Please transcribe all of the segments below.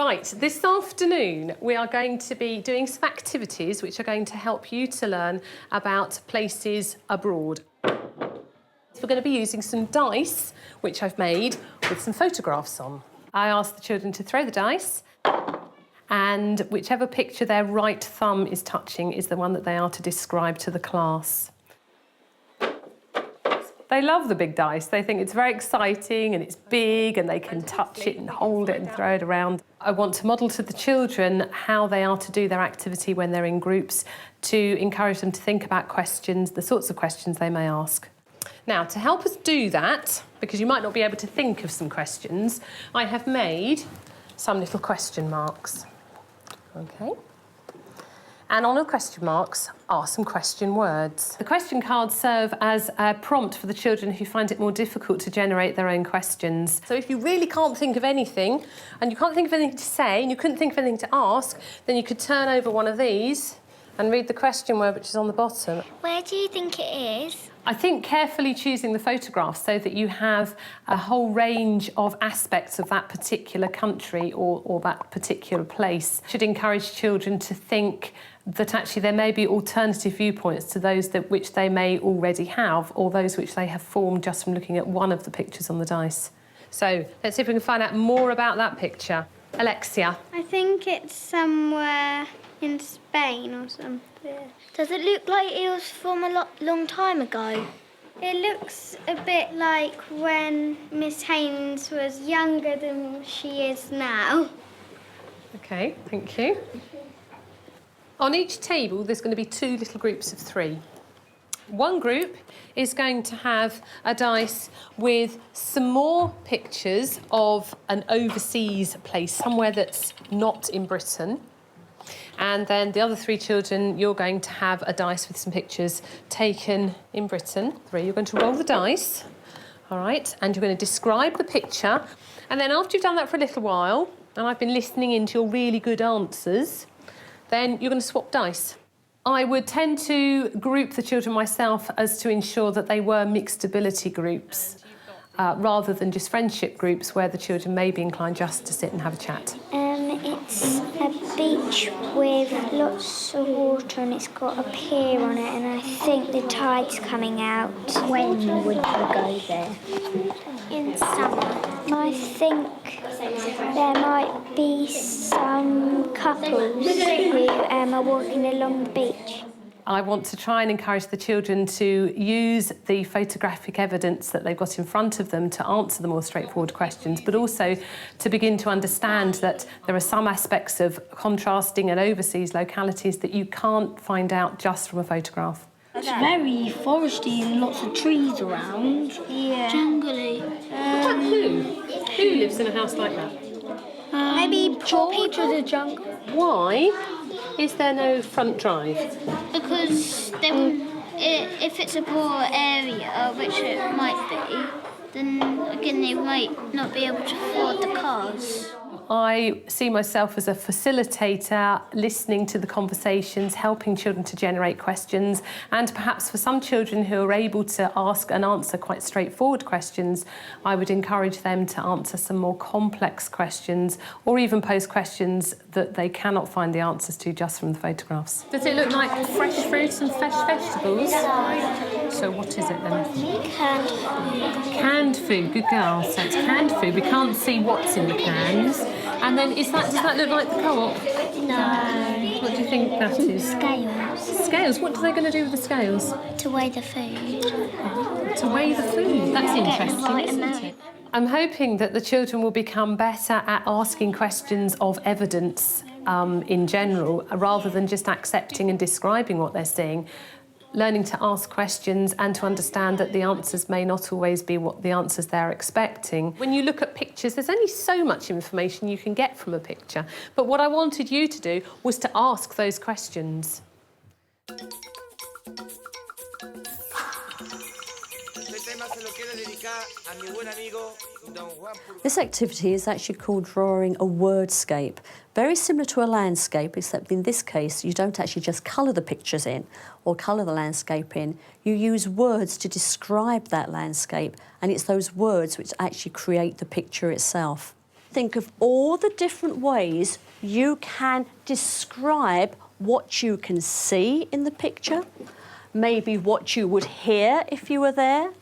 Right, this afternoon we are going to be doing some activities which are going to help you to learn about places abroad. We're going to be using some dice, which I've made with some photographs on. I asked the children to throw the dice, and whichever picture their right thumb is touching is the one that they are to describe to the class. They love the big dice. They think it's very exciting and it's big and they can touch it and hold it and throw it around. I want to model to the children how they are to do their activity when they're in groups to encourage them to think about questions, the sorts of questions they may ask. Now, to help us do that, because you might not be able to think of some questions, I have made some little question marks. OK. And on the question marks are some question words. The question cards serve as a prompt for the children who find it more difficult to generate their own questions. So if you really can't think of anything, and you can't think of anything to say, and you couldn't think of anything to ask, then you could turn over one of these and read the question word which is on the bottom. Where do you think it is? I think carefully choosing the photographs so that you have a whole range of aspects of that particular country or that particular place should encourage children to think that actually there may be alternative viewpoints to those which they may already have or those which they have formed just from looking at one of the pictures on the dice. So let's see if we can find out more about that picture. Alexia. I think it's somewhere in Spain or something. Does it look like it was from a long time ago? It looks a bit like when Miss Haynes was younger than she is now. OK, thank you. On each table, there's going to be two little groups of three. One group is going to have a dice with some more pictures of an overseas place, somewhere that's not in Britain. And then the other three children, you're going to have a dice with some pictures taken in Britain. Three, you're going to roll the dice, all right, and you're going to describe the picture. And then after you've done that for a little while, and I've been listening into your really good answers, then you're going to swap dice. I would tend to group the children myself as to ensure that they were mixed ability groups, rather than just friendship groups where the children may be inclined just to sit and have a chat. It's a beach with lots of water and it's got a pier on it and I think the tide's coming out. When would you go there? In summer. I think there might be some couples who are walking along the beach. I want to try and encourage the children to use the photographic evidence that they've got in front of them to answer the more straightforward questions, but also to begin to understand that there are some aspects of contrasting and overseas localities that you can't find out just from a photograph. It's very foresty and lots of trees around. Yeah. Jungly. Who lives in a house like that? Maybe poor George people. of the jungle. Why is there no front drive? Because if it's a poor area, which it might be, then again they might not be able to afford the cars. I see myself as a facilitator, listening to the conversations, helping children to generate questions, and perhaps for some children who are able to ask and answer quite straightforward questions, I would encourage them to answer some more complex questions or even pose questions that they cannot find the answers to just from the photographs. Does it look like fresh fruits and fresh vegetables? So what is it then? Canned food, good girl. So it's canned food. We can't see what's in the cans. And then does that look like the co-op? No. What do you think that is? Scales. Scales? What are they going to do with the scales? To weigh the food. To weigh the food. That's interesting, isn't it? I'm hoping that the children will become better at asking questions of evidence in general, rather than just accepting and describing what they're seeing. Learning to ask questions and to understand that the answers may not always be what the answers they're expecting. When you look at pictures, there's only so much information you can get from a picture. But what I wanted you to do was to ask those questions. This activity is actually called drawing a wordscape. Very similar to a landscape, except in this case you don't actually just colour the pictures in or colour the landscape in. You use words to describe that landscape, and it's those words which actually create the picture itself. think of all the different ways you can describe what you can see in the picture, maybe what you would hear if you were there.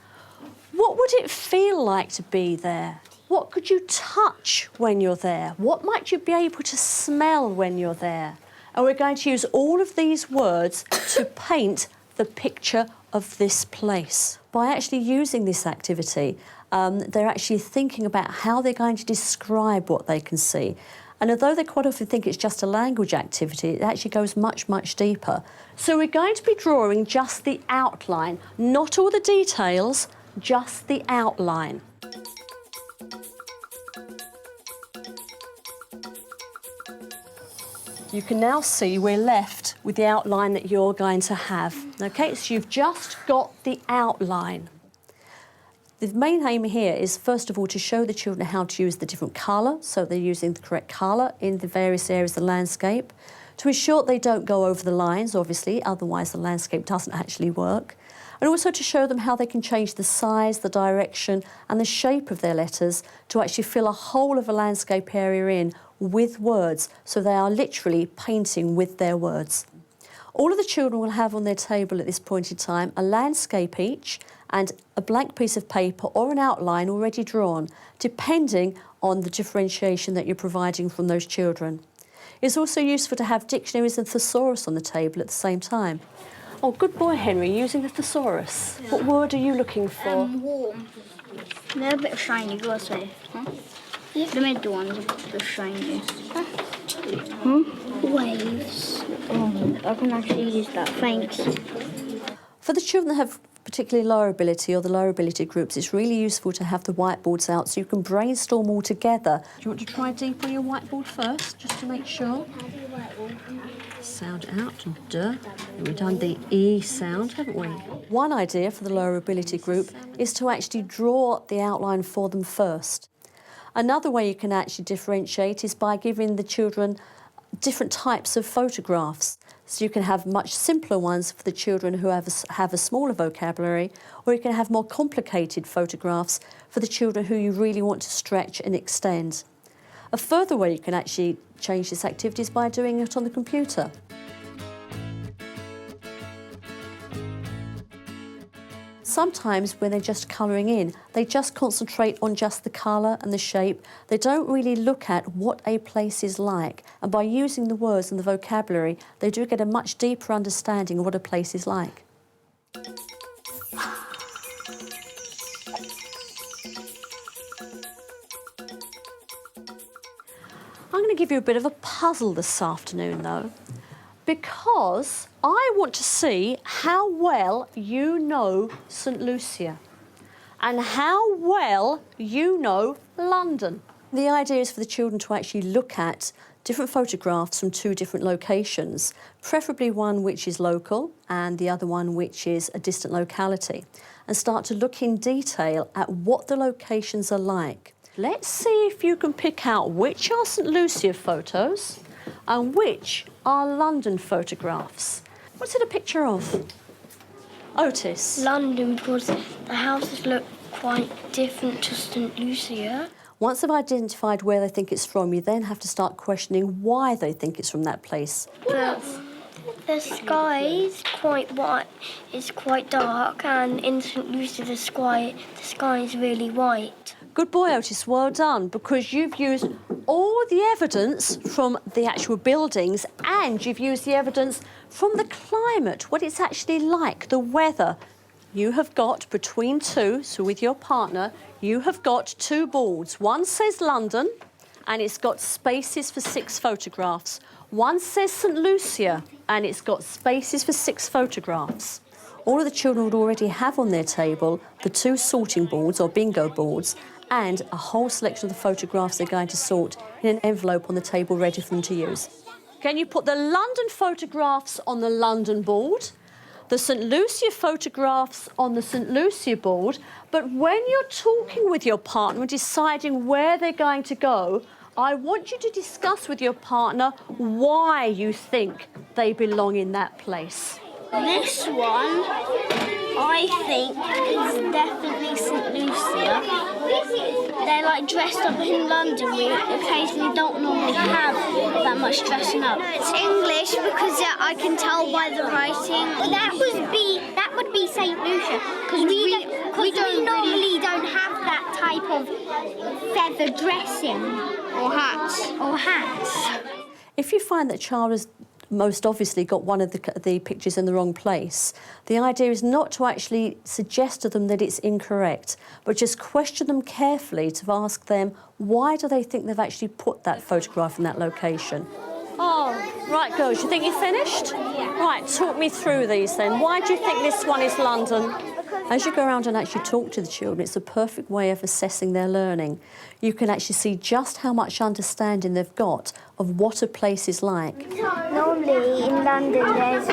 What would it feel like to be there? What could you touch when you're there? What might you be able to smell when you're there? And we're going to use all of these words to paint the picture of this place. By actually using this activity, they're actually thinking about how they're going to describe what they can see. And although they quite often think it's just a language activity, it actually goes much, much deeper. So we're going to be drawing just the outline, not all the details, just the outline. You can now see we're left with the outline that you're going to have. Okay, so you've just got the outline. The main aim here is, first of all, to show the children how to use the different colour, so they're using the correct colour in the various areas of the landscape, to ensure they don't go over the lines, obviously, otherwise the landscape doesn't actually work, and also to show them how they can change the size, the direction and the shape of their letters to actually fill a whole of a landscape area in with words, so they are literally painting with their words. All of the children will have on their table at this point in time a landscape each and a blank piece of paper or an outline already drawn, depending on the differentiation that you're providing from those children. It's also useful to have dictionaries and thesaurus on the table at the same time. Oh, good boy, Henry, using the thesaurus. Yeah. What word are you looking for? Warm. They're a bit shiny, go say. Huh? Yeah. The middle one's a bit shiny. Huh? Waves. Oh, I can actually use that, thanks. For the children that have particularly lower ability or the lower ability groups, it's really useful to have the whiteboards out so you can brainstorm all together. Do you want to try deep on your whiteboard first, just to make sure? Sound out, duh. We've done the E sound, haven't we? One idea for the lower ability group is to actually draw the outline for them first. Another way you can actually differentiate is by giving the children different types of photographs. So you can have much simpler ones for the children who have a smaller vocabulary, or you can have more complicated photographs for the children who you really want to stretch and extend. A further way you can actually change this activity is by doing it on the computer. Sometimes when they're just colouring in, they just concentrate on just the colour and the shape. They don't really look at what a place is like. And by using the words and the vocabulary, they do get a much deeper understanding of what a place is like. I'm going to give you a bit of a puzzle this afternoon, though, because I want to see how well you know St Lucia and how well you know London. The idea is for the children to actually look at different photographs from two different locations, preferably one which is local and the other one which is a distant locality, and start to look in detail at what the locations are like. Let's see if you can pick out which are St Lucia photos and which are London photographs. What's it a picture of? Otis? London, because the houses look quite different to St Lucia. Once they've identified where they think it's from, you then have to start questioning why they think it's from that place. The sky is quite white, it's quite dark, and in St Lucia the sky is really white. Good boy, Otis, well done, because you've used all the evidence from the actual buildings and you've used the evidence from the climate, what it's actually like, the weather. You have got between two, so with your partner, you have got two boards. One says London and it's got spaces for 6 photographs. One says St Lucia and it's got spaces for 6 photographs. All of the children would already have on their table the 2 sorting boards or bingo boards and a whole selection of the photographs they're going to sort in an envelope on the table ready for them to use. Can you put the London photographs on the London board, the St Lucia photographs on the St Lucia board, but when you're talking with your partner and deciding where they're going to go, I want you to discuss with your partner why you think they belong in that place. This one, I think, is definitely St Lucia. they're like dressed up in London. We occasionally don't normally have that much dressing up. It's English because I can tell by the writing. That would be St. Lucia because we normally don't have that type of feather dressing or hats. If you find that a child has most obviously got one of the pictures in the wrong place, the idea is not to actually suggest to them that it's incorrect, but just question them carefully to ask them why do they think they've actually put that photograph in that location. Oh, right, girls, you think you're finished? Yeah. Right, talk me through these then. Why do you think this one is London? As you go around and actually talk to the children, it's a perfect way of assessing their learning. You can actually see just how much understanding they've got of what a place is like. Normally in London there's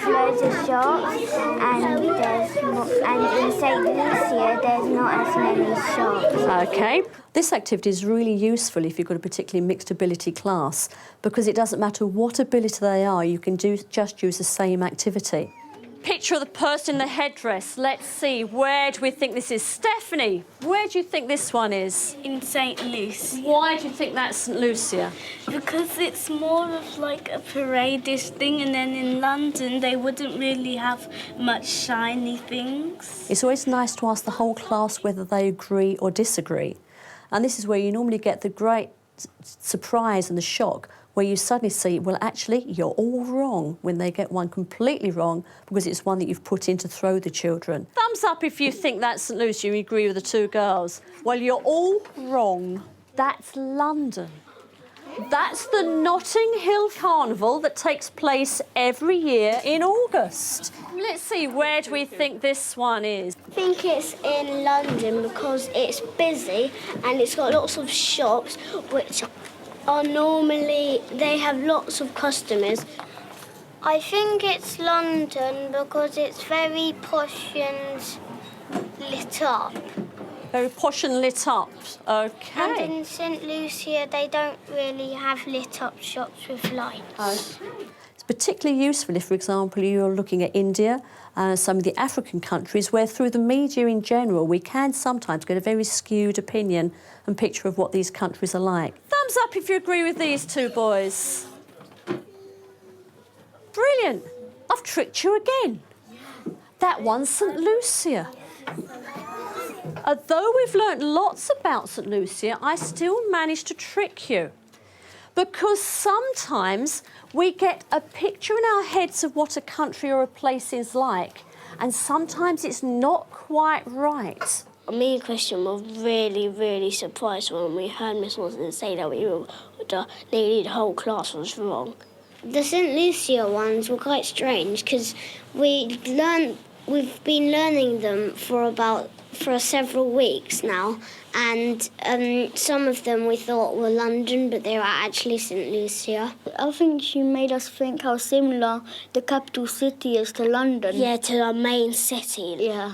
loads of shops and in St. Lucia there's not as many shops. OK. This activity is really useful if you've got a particularly mixed ability class because it doesn't matter what ability they are, you can just use the same activity. Picture of the person in the headdress. Let's see, where do we think this is? Stephanie, where do you think this one is? In St. Lucia. Why do you think that's St. Lucia? Because it's more of like a parade-ish thing, and then in London they wouldn't really have much shiny things. It's always nice to ask the whole class whether they agree or disagree. And this is where you normally get the great surprise and the shock where you suddenly see, well, actually, you're all wrong when they get one completely wrong because it's one that you've put in to throw the children. Thumbs up if you think that's St. Lucia, you agree with the two girls. Well, you're all wrong. That's London. That's the Notting Hill Carnival that takes place every year in August. Let's see, where do we think this one is? I think it's in London because it's busy and it's got lots of shops which are normally, they have lots of customers. I think it's London because it's very posh and lit up. Very posh and lit up, OK. And in St. Lucia they don't really have lit up shops with lights. It's particularly useful if, for example, you're looking at India, some of the African countries, where through the media in general we can sometimes get a very skewed opinion and picture of what these countries are like. Thumbs up if you agree with these two boys. Brilliant. I've tricked you again. That one's St. Lucia. Although we've learnt lots about St. Lucia, I still managed to trick you. Because sometimes we get a picture in our heads of what a country or a place is like, and sometimes it's not quite right. Me and Christian were really, really surprised when we heard Miss Wilson say that nearly the whole class was wrong. The St. Lucia ones were quite strange because we've been learning them for several weeks now, and some of them we thought were London, but they were actually St. Lucia. I think she made us think how similar the capital city is to London. Yeah, to our main city. Yeah.